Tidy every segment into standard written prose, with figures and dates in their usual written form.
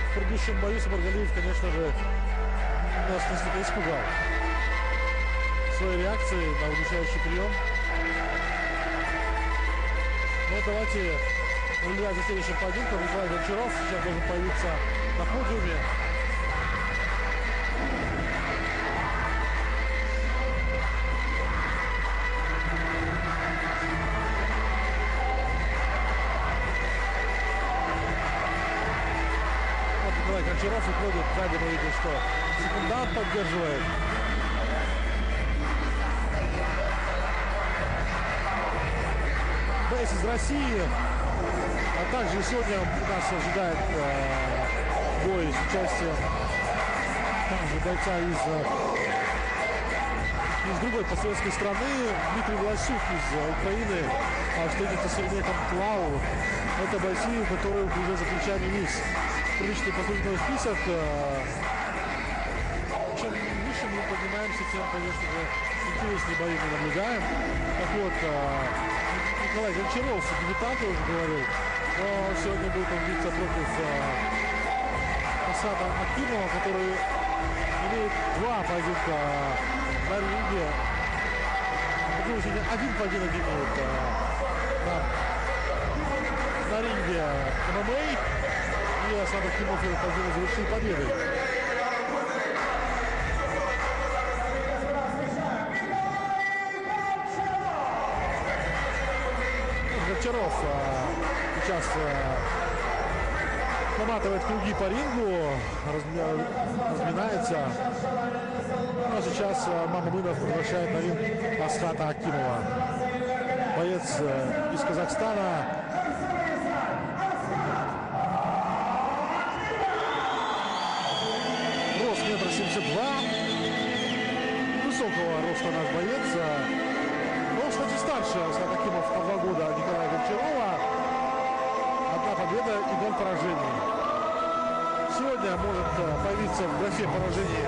В предыдущем бою Сапаргалиев, конечно же, нас несколько испугал своей реакцией на удушающий прием. Но давайте наблюдать за следующим поединком. Николай Гончаров сейчас должен появиться на подиуме. Вот Николай Гончаров уходит, сзади мы видим, что секундант поддерживает. Бейс из России. А также сегодня нас ожидает бой с участием бойца из другой постсоветской страны. Дмитрий Власюк из Украины встретится с Ильметом Клау. Это бойцы, которые уже заключали низ. Приличный послужной список. Чем выше мы поднимаемся, тем, конечно же, интереснее бои мы наблюдаем. Так вот, Николай Гончаров, дебютант, я уже говорил, но сегодня будет он биться против Асада Акимова, который имеет два поединка на ринге. Один поединок имеет на ринге ММА, и Асад Акимов этот поединок завершил победой. Гончаров сейчас наматывает круги по рингу, разминается. Ну, а сейчас Мамамынов приглашает на ринг Асхата Акимова. Боец из Казахстана. Рост 1,72 м. Высокого роста наш боец. Но, кстати, старше Асхат Акимов на 2 года Николая Гончарова. Одна победа и 0 поражений. Сегодня может появиться в графе поражений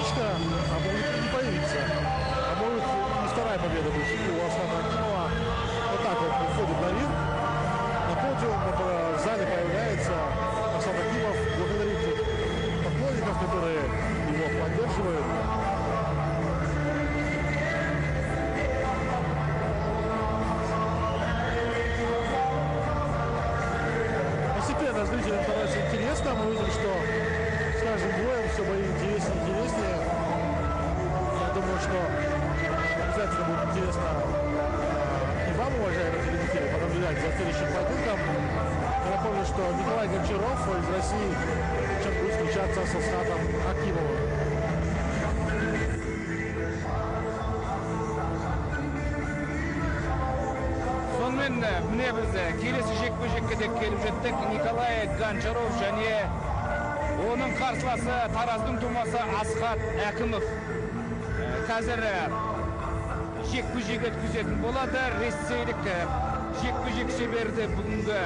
единичка, а может и не появиться. А может и вторая победа будет у Асхата Акимова. Вот так вот выходит на ринг. На подиум в зале появляется Асхат Акимов. Благодарит поклонников, которые его поддерживают. Постепенно зрителям становится интересно. Мы видим, что с каждым боем все бои интереснее и интереснее. Я думаю, что обязательно будет интересно и вам, уважаемые телезрители, понаблюдать за следующим поединком. Я напомню, что Николай Гончаров из России сейчас будет встречаться с Асхатом Акимовым. Міне біз келесі жекпе-жекке де келіп жеттік. Николай Гончаров және оның қарсыласы Тараздың тумасы Асхат Акимов қазір жекпе-жек өткізетін болады. Ресейлік жекпе-жек шебері бүгінгі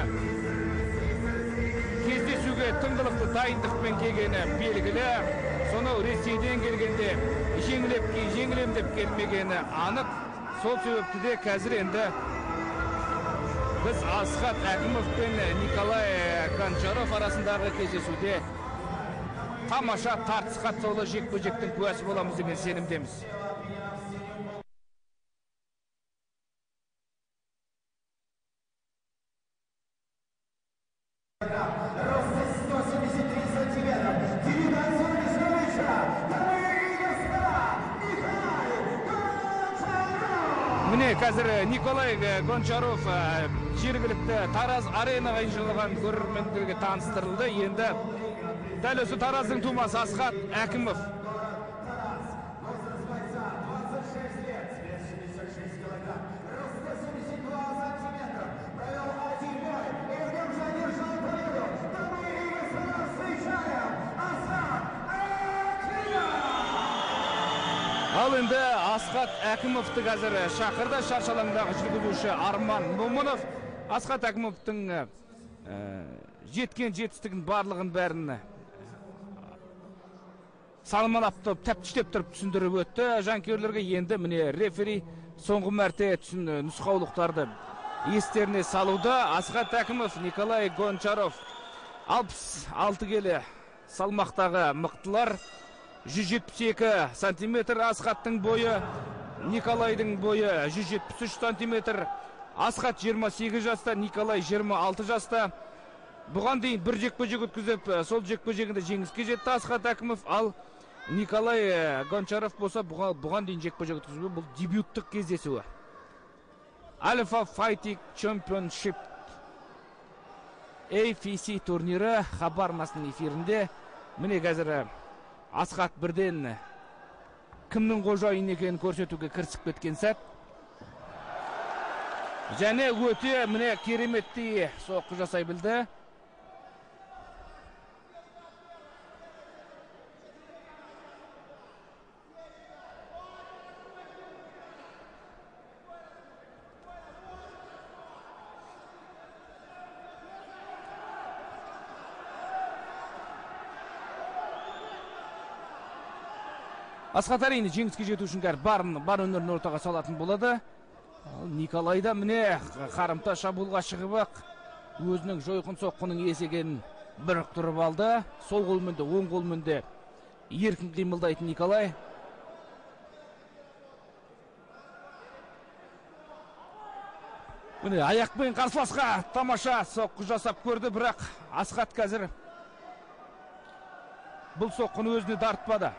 кездесуге тыңғылықты дайындықпен келгені белгілі. Сонау Ресейден келгенде жеңілем деп келмегені анық. Сол себепті де қазір енді біз Асхат Акимов пен Николай Гончаров арасындағы кездесуде тамаша тартысқа толы жекпе-жектің куәсі боламыз деген сенімдеміз. Міне қазір Николай Гончаров жергілікті Тараз аренаға жиналған көрермендерге таныстырылды. Енді дәл осы Тараздың тумасы Асхат Акимов. Ал енді Асхат Акимовты қазір шақырды. Шаршы алаңдағы жүргізуші Арман Момынов. Асхат Акимовтың жеткен жетістігін барлығын бәрін салмалап тәптіштеп тұрып түсіндіріп өтті. Жанкүйерлерге енді міне рефери соңғы мәрте нұсқаулықтарды естеріне салуда. Асхат Акимов, Николай Гончаров 66 келі салмақтағы мықтылар. 172 сантиметр Асхаттың бойы, Николайдың бойы 173 сантиметр. Асхат 28 жаста, Николай 26 жаста. Бұған дейін бір жекпе-жек өткізіп, сол жекпе-жегінде жеңіске жетті Асхат Әкімов, ал Николай Гончаров болса бұған дейін жекпе-жек өткізіп, бұл дебюттік кездесуі. Alpha Fighting Championship AFC турнирі хабар арнасының эфирінде. Міне қазір Асхат бірден кімнің қожайын екенін көрсетуге кірісіп кеткен сәт. Және өте міне кереметтей соққы жасай білді. Асхат әрине жеңіске жету үшін бар өнерін ортаға салатын болады. Николайда міне қарымта шабуылға шығып, өзінің жойқын соққының есегенін біріктіріп алды. Сол қолмен де, оң қолмен де еркін қимылдайтын Николай. Міне аяқпен қарсыласқа тамаша соққы жасап көрді, бірақ Асхат қазір бұл соққыны өзіне тартпады.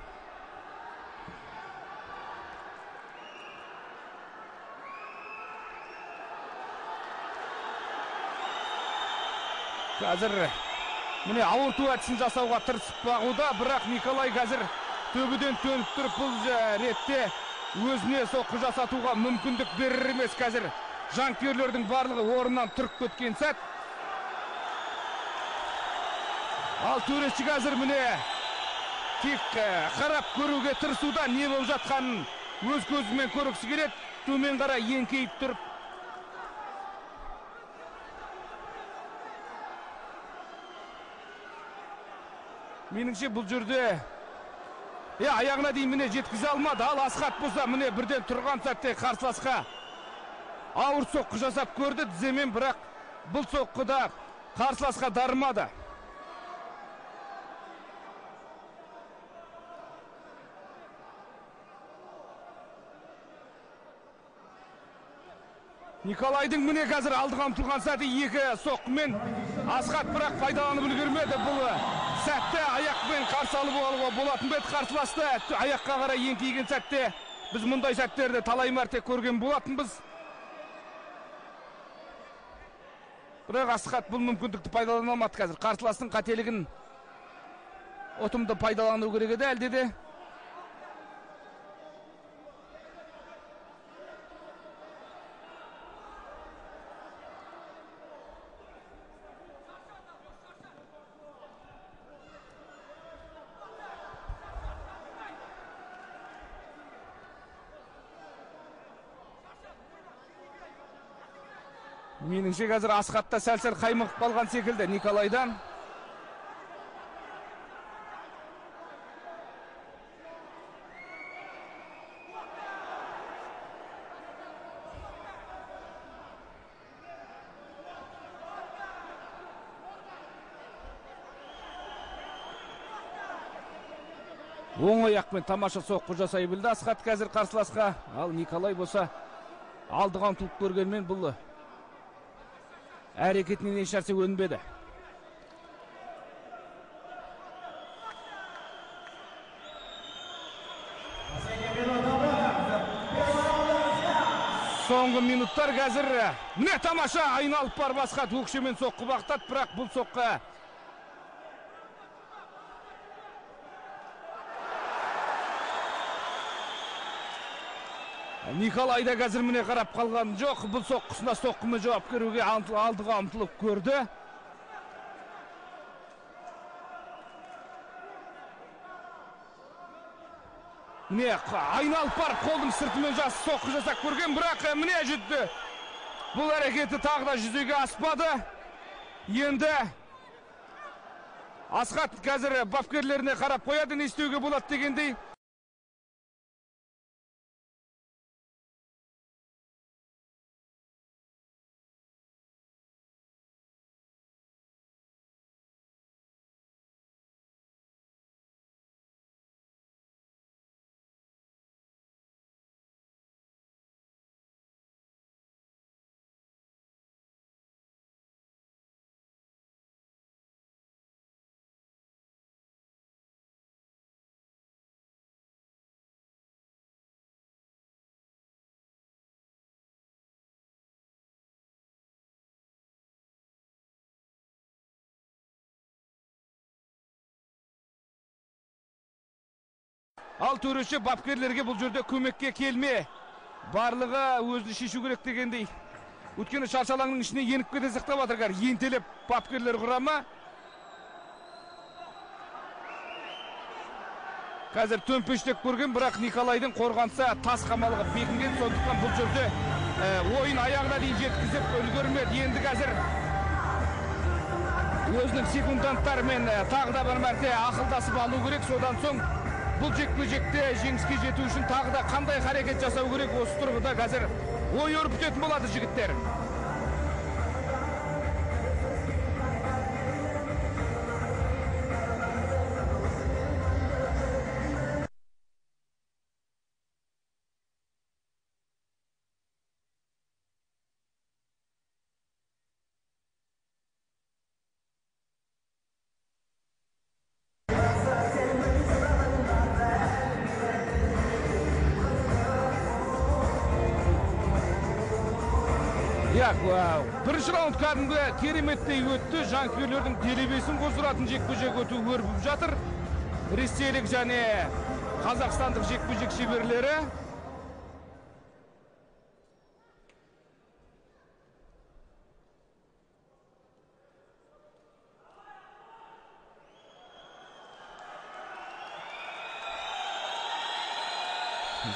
Қазір міне ауырту әдісін жасауға тырысып бағуда, бірақ Николай қазір төбеден төніп тұрып, бұл ретте өзіне соққы жасатуға мүмкіндік берер емес. Қазір жанкүйерлердің барлығы орнынан тұрып кеткен сәт. Ал төреші қазір міне тек қарап көруге тырысуда, не болып жатқанын өз көзімен көргісі келеді. Төмен қарай еңкейіп тұрып, меніңше бұл жерде аяғына дейін міне жеткізе алмады. Ал Асхат болса міне бірден тұрған сәтте қарсыласқа ауыр соққы жасап көрді тіземен, бірақ бұл соққыда қарсыласқа дарымады. Николайдың міне қазір алдыға ұмтылған сәті екі соққымен Асхат бірақ пайдаланып үлгермеді. Бұл сәтте аяқпен қарсы алып алуға болатын бет, қарсыласты аяққа қарай еңкейген сәтте біз мұндай сәттерді талай мәрте көрген болатынбыз. Бірақ Асхат бұл мүмкіндікті пайдалана алмады. Қазір қарсыластың қателігін ұтымды пайдалану керек еді, әлде де. Меніңше қазір Асхатта сәл-сәл қаймығып қалған секілді Николайдан. Оң аяқпен тамаша соққы жасай білді Асхат қазір қарсыласқа. Ал Николай болса алдыға ұмтылып көргенмен бұл әрекетінен еш нәрсе өнбеді. Соңғы минуттар қазір міне тамаша айналып барып Асхат өкшемен соққы бағыттады, бірақ бұл соққы Николайда қазір міне қарап қалған жоқ. Бұл соққысына соққымен жауап беруге алдыға ұмтылып көрді. Міне айналып барып қолдың сыртымен соққы жасап көрген, бірақ міне жүзді. Бұл әрекеті тағы да жүзеге аспады. Енді Асхат қазір бапкерлеріне қарап қояды, не істеуге болады дегендей. Ал төреші бапкерлерге бұл жерде көмекке келме. Барлығы өзі шешу керек дегендей. Өткені шаршалаңның ішіне еніп кете сақтап атырғар. Ентелеп бапкерлер құрама. Қазір төмпештек көрген, бірақ Николайдың қорғанса тас қамалығы бекінген. Сондықтан бұл жерде ойын аяғына дейін жеткізіп үлгермеді. Енді қазір өзінің секунданттарымен тағы да бір мәрте ақылдасып алу керек. Содан соң бұл жекпе-жекте жеңіске жету үшін тағы да қандай қарекет жасау керек, осы тұрғыда қазір ой өрбітетін болады жігіттер. Бірінші раунд кәдімгі кереметтей өтті. Жанкүйерлердің делебесін қоздыратын жекпе-жек өту өрбіп жатыр. Ресейлік және қазақстандық жекпе-жек шеберлері.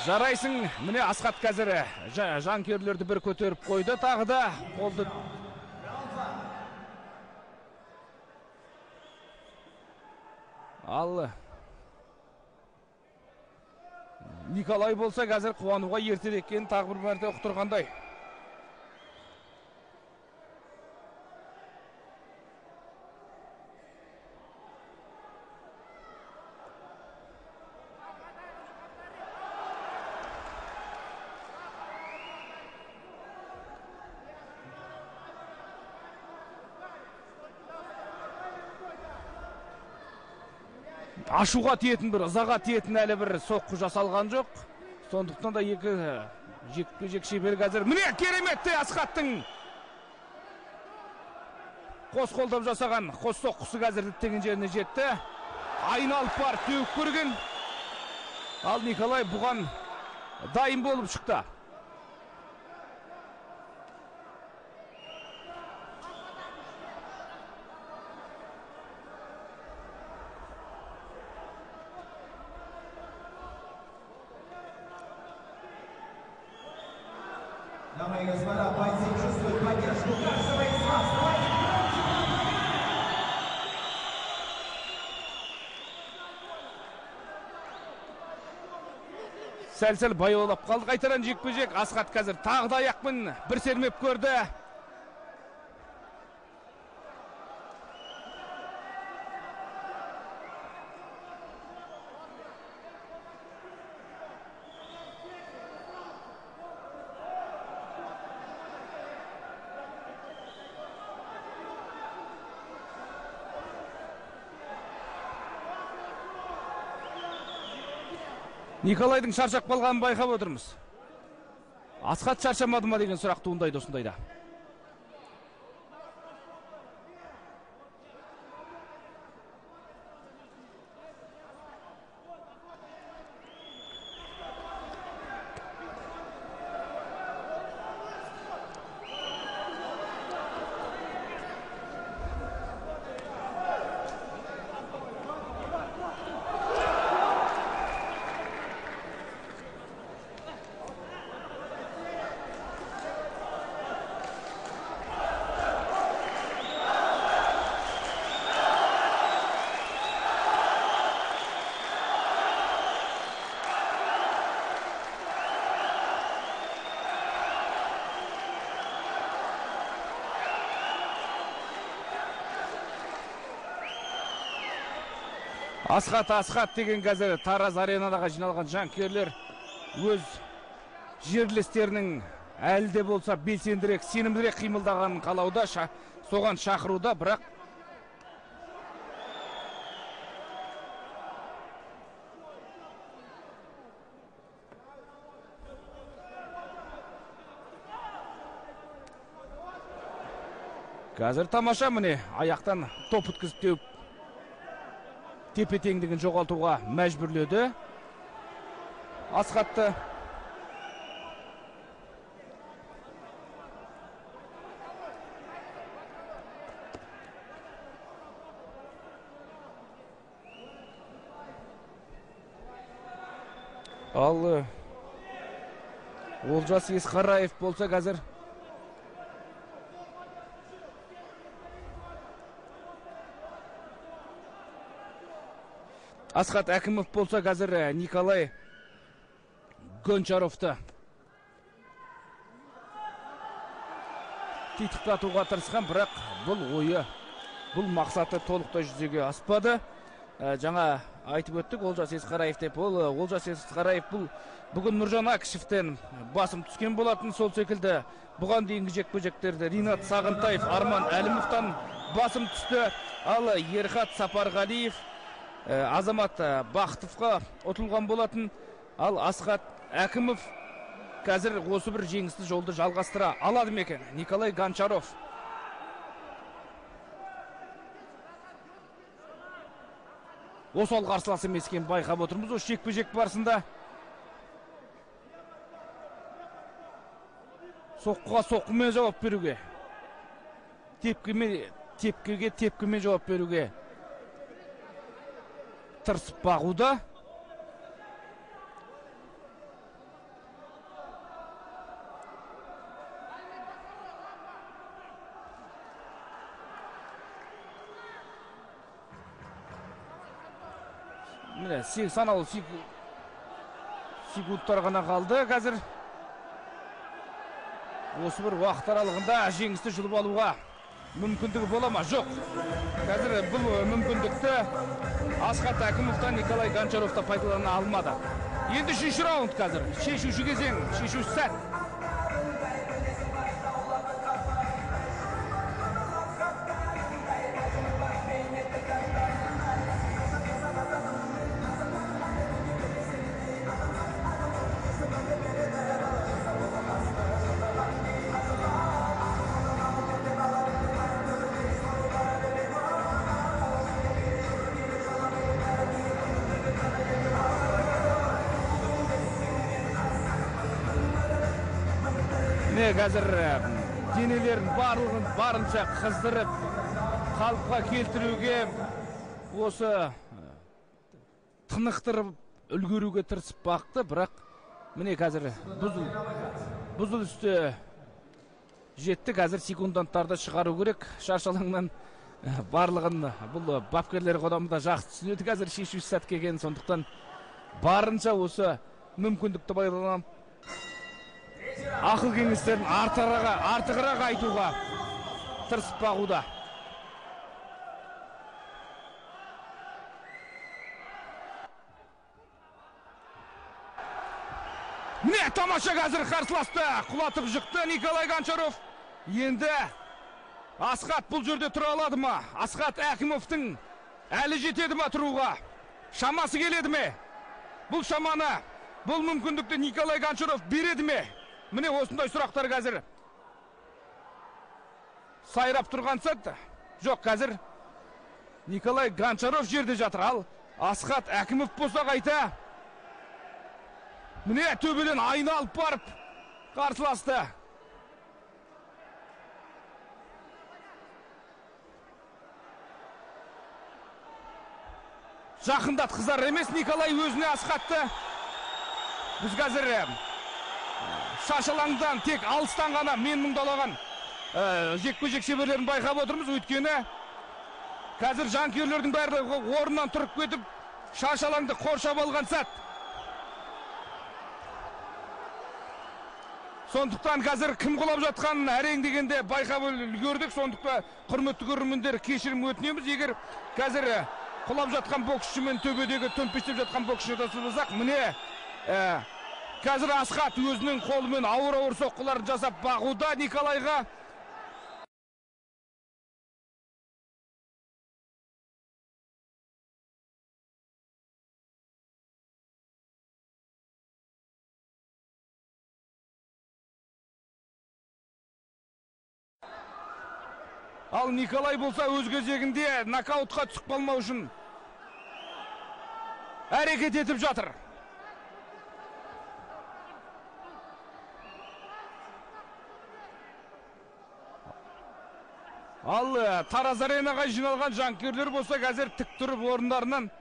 Жарайсың, міне Асқат қазір жанкүйерлерді бір көтеріп қойды, тағы да қолды. Ал Николай болса қазір қуануға ертелі екенін тағы бір мәрте ұқтырғандай. Ашуға тиетін бір, ызаға тиетін әлі бір соққы жасалған жоқ. Сондықтан да екі жекпе-жек шебер қазір. Міне кереметті Асқаттың қос қолдап жасаған қос соққысы қазір діттеген жеріне жетті. Айналып бар төгіп көрген. Ал Николай бұған дайын болып шықты. Дамы и господа, бойцы чувствуют поддержку каждого из вас. Сәл-сәл баяулап қалды. Қайтаран жекпе-жек. Асқат қазір тағы да аяқпен бір сермеп көрді. Николайдың шаршап қалғанын байқап отырмыз. Асқат шаршамады ма деген сұрақ туындайды осындайда. Асқат деген қазір Тараз аренадағы жиналған жанкүйерлер өз жерлестерінің әлі де болса белсендірек, сенімдірек қимылдағанын қалауда, соған шақыруда, бірақ қазір тамаша, міне аяқтан топ өткізіп теуіп тепе-теңдігін жоғалтуға мәжбүрледі. Асхатты. Ал Олжас Есқараев болса қазір Асхат Әкімов болса қазір Николай Гончаровты титықтатуға тырысқан, бірақ бұл ойы, бұл мақсаты толықтай жүзеге аспады. Жаңа айтып өттік, Олжас Есқараев деп. Олжас Есқараев бүгін Нұржан Акишевтен басым түскен болатын. Сол секілді бұған дейінгі жекпе-жектерді Ринат Сағынтаев, Арман Әлімовтан басым түсті. Ал Ерхат Сапарғалиев Азамат Бақтовқа ұтылған болатын. Ал Асхат Әкімов қазір осы бір жеңісті жолды жалғастыра алады мекен. Николай Гончаров. Осал қарсылас емес екенін байқап отырмыз. Осы жекпе-жек барысында соққыға соққымен жауап беруге, тепкіге тепкімен жауап беруге тырысып бағуда. Міне, санаулы секундтар ғана қалды. Қазір осы бір уақыт аралығында жеңісті жұлып алуға мүмкіндігі бола ма? Жоқ. Қазір бұл мүмкіндікті Асхат Әкімовтан Николай Гончаровта пайдалана алмады. Енді 3-ші раунд қазір. Шешуші кезең, шешуші сәт. Қазір денелерін барынша қыздырып, қалыпқа келтіруге, осы тынықтырып үлгеруге тырысып бақты, бірақ міне қазір бұзыл үсті жетті. Қазір секунданттарды шығару керек. Шаршалаңнан барлығын бұл бапкерлер қодамында жақсы түсінеді. Қазір шешуші сәт келген, сондықтан барынша осы мүмкіндікті пайдаланып ақыл кеңестерін артығырақ айтуға тырысып бағуда. Міне, тамаша қазір қарсыласты құлатып жықты Николай Гончаров. Енді Асхат бұл жерде тұра алады ма? Асхат Әкімовтың әлі жетеді ма тұруға? Шамасы келеді ме? Бұл шаманы, бұл мүмкіндікті Николай Гончаров береді ме? Міне осындай сұрақтар қазір сайрап тұрған сәтті. Жоқ, қазір Николай Гончаров жерде жатыр. Ал Асхат Әкімов болса қайта. Міне төбеден айналып барып қарсыласты. Жақындатқызар емес Николай өзіне Асхатты. Біз қазір шашалаңдан тек алыстан ғана мен мұңдалаған жекпе-жек шеберлерін байқап отырмыз. Өйткені қазір жанкүйерлердің барлығы орнынан тұрып кетіп шашалаңды қоршап алған сәт. Сондықтан қазір кім құлап жатқанын әрең дегенде байқап үлгердік. Сондықтан құрметті көрермендер, кешірім өтінеміз. Егер қазір құлап жатқан боксшымен төбедегі төмпештеп жатқан боксшыны жасырсақ, міне қазір Асхат өзінің қолымен ауыр соққыларын жасап бағуда Николайға. Ал Николай болса өз кезегінде нокаутқа түсіп қалмау үшін әрекет етіп жатыр. Ал Тараз аренаға жиналған жанкүйерлер болса, қазір тік тұрып орындарынан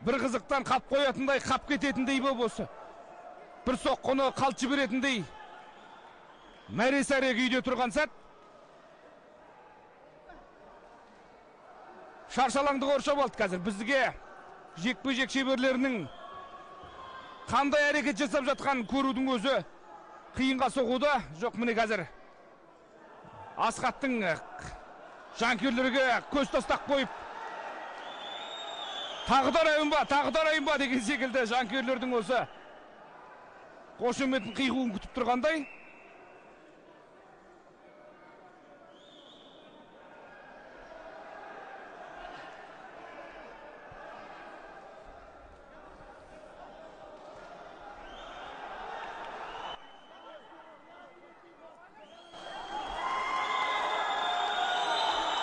бір қызықтан қап қоятындай, қап кететіндей болып осы. Бір соққыны қалт жіберетіндей мәре-сәре күйде тұрған сәт. Шаршалаңды қоршап алды қазір. Бізге жекпе-жек шеберлерінің қандай әрекет жасап жатқанын көрудің өзі қиынға соғуда. Жоқ, міне қазір Асқаттың жанкүйерлерге көз тастақ қойып, тағдар ба деген секілді жанкүйерлердің осы қошеметін қиғуын күтіп тұрғандай.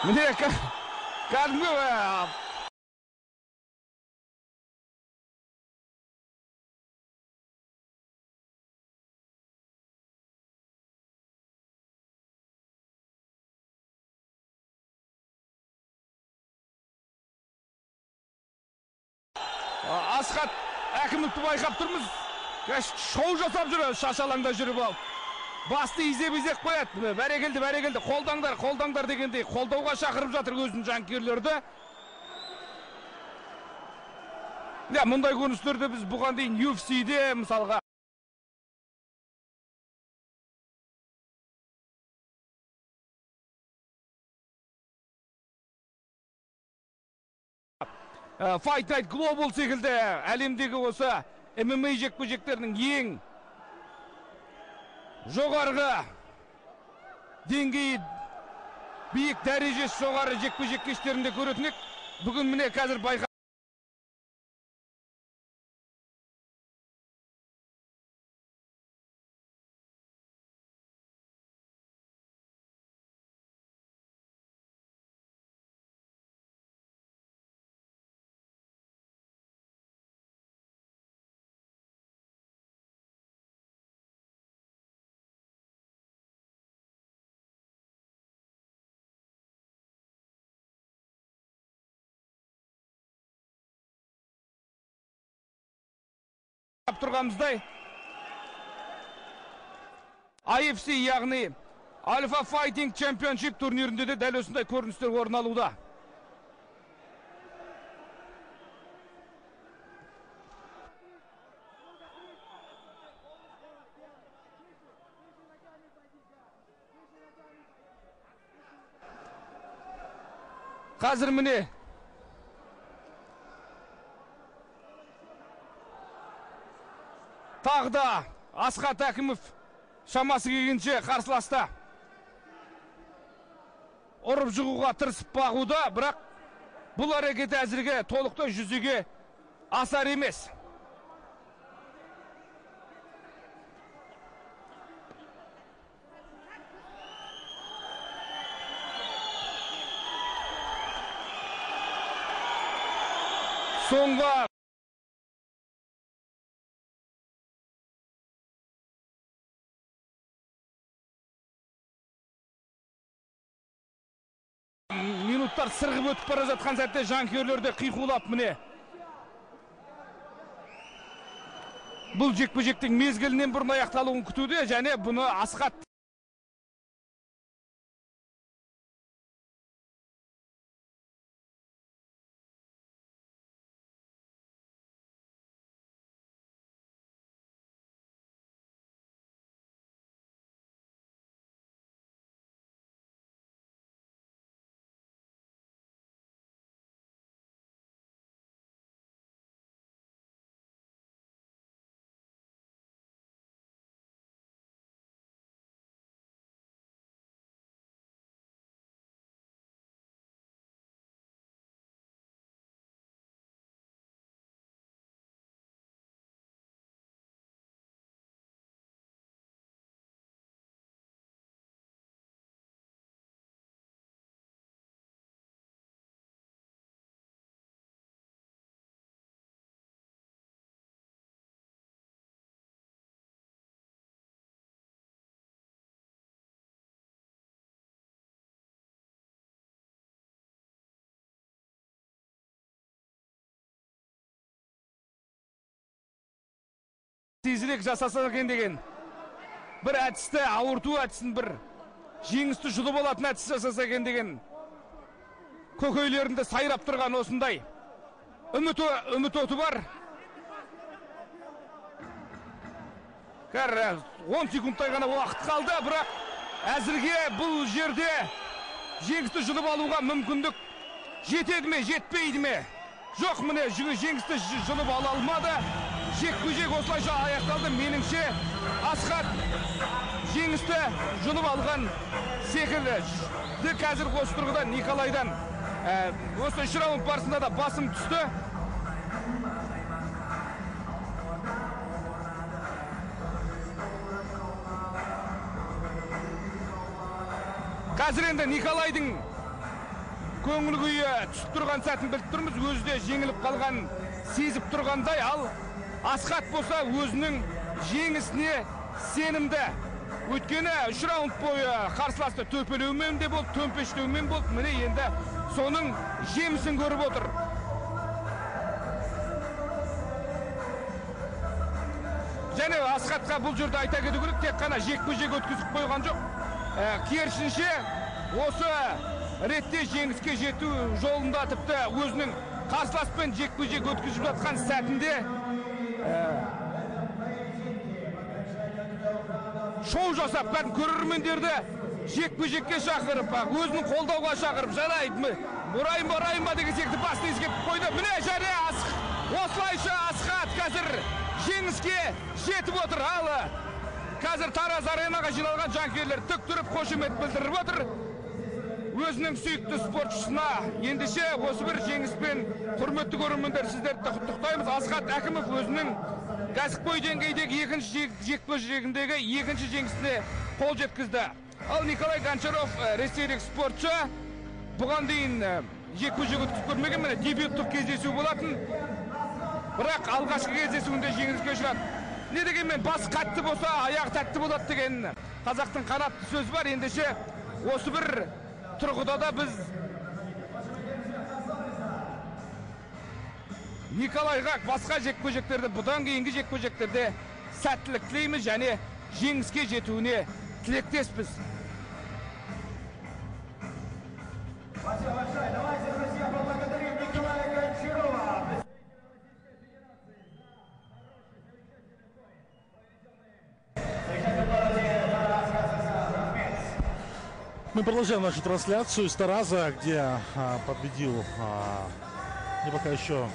Міне кәдімгі Асқат Әкімовті байқап тұрмыз. Шоу жасап жүрі, шашалаңда жүріп алып. Басты изеп-изеп қояды. Бәрекелді, қолдаңдар дегендей қолдауға шақырып жатыр өзінің жанкүйерлерді. Мұндай көріністерді біз бұған дейін UFC-де мысалға Fight Night Global секілді әлемдегі осы MMA жекпе-жектерінің ең жоғарғы деңгейі, биік дәрежесі жоғары жекпе-жек кештерінде көретін ек. Бүгін міне қазір байқа тұрғанымыздай IFC яғни Alpha Fighting Championship турнирінде де дәл осындай көріністер орын алуда. Қазір міне тағы да Асқат Әкімов шамасы келгенше қарсыласта ұрып жығуға тырысып бағуда, бірақ бұл әрекеті әзірге толықтай жүзеге асар емес. Соңғы минуттар сырғып өтіп бара жатқан сәтте жанкүйерлерді қиқулап міне. Бұл жекпе-жектің мезгілінен бұрын аяқталуын күтуде, және бұны Асқат тезірек жасаса екен деген бір әдісті, ауырту әдісін, бір жеңісті жұлып алатын әдіс жасаса екен деген көкейлерінде сайрап тұрған осындай үміт оты бар. 10 секундтай ғана уақыт қалды, бірақ әзірге бұл жерде жеңісті жұлып алуға мүмкіндік жетеді ме, жетпейді ме? Жоқ, міне жеңісті жұлып ала алмады. Жекпе-жек осылайша аяқталды. Меніңше Асхат жеңісті жұлып алған секілді. Қазір осы тұрғыда Николайдан осы 3 раунд барысында да басым түсті. Қазір енді Николайдың көңіл күйі түсіп тұрған сәтін біліп тұрмыз. Өзі де жеңіліп қалған сезіп тұрғандай, ал Асхат болса өзінің жеңісіне сенімді. Өйткені 3 раунд бойы қарсыласты төпелеумен де болды, төмпештеумен болды. Міне енді соның жемісін көріп отыр. Және Асхатқа бұл жерде айта кету керек, тек қана жекпе-жек өткізіп қойған жоқ. Керісінше осы ретте жеңіске жету жолында тіпті өзінің қарсыласпен жекпе-жек өткізіп жатқан сәтінде шоу жасап, көрермендерді жекпе-жекке шақырып, өзінің қолдауға шақырып, жарайды, бұрайын ба деген секілді басты ескертіп қойды. Міне және осылайша Асхат қазір жеңіске жетіп отыр. Ал қазір Тараз аренаға жиналған жанкүйерлер тік тұрып қошемет білдіріп отыр. Өзінің сүйікті спортшысына ендеше осы бір жеңіспен, құрметті көрермендер, сіздерді құттықтаймыз. Асхат Әкімов өзінің кәсіпқой деңгейдегі екінші жекпе-жегіндегі екінші жеңісіне қол жеткізді. Ал Николай Гончаров, ресейлік спортшы, бұған дейін жекпе-жек өткізіп көрмеген, міне дебюттік кездесу болатын. Бірақ алғашқы кездесуінде жеңіліске ұшырады. Не дегенмен бас қатты болса, аяғы тәтті болады деген қазақтың қанатты сөзі бар. Ендеше осы бір тұрғыда да біз Николайға басқа жекпе-жектерде, бұдан кейінгі жекпе-жектерде сәттілік тілейміз және жеңіске жетуіне тілектеспіз. Мы продолжаем нашу трансляцию из Тараза, где победил не пока еще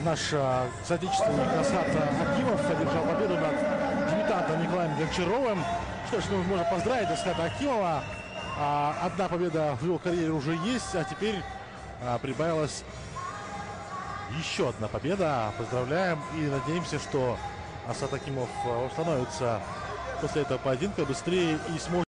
наш соотечественник Асхат Акимов одержал победу над дебютантом Николаем Гончаровым. Что ж, мы можем поздравить Асхата Акимова. Одна победа в его карьере уже есть, а теперь прибавилась еще одна победа. Поздравляем и надеемся, что Асхат Акимов восстановится после этого поединка быстрее и сможет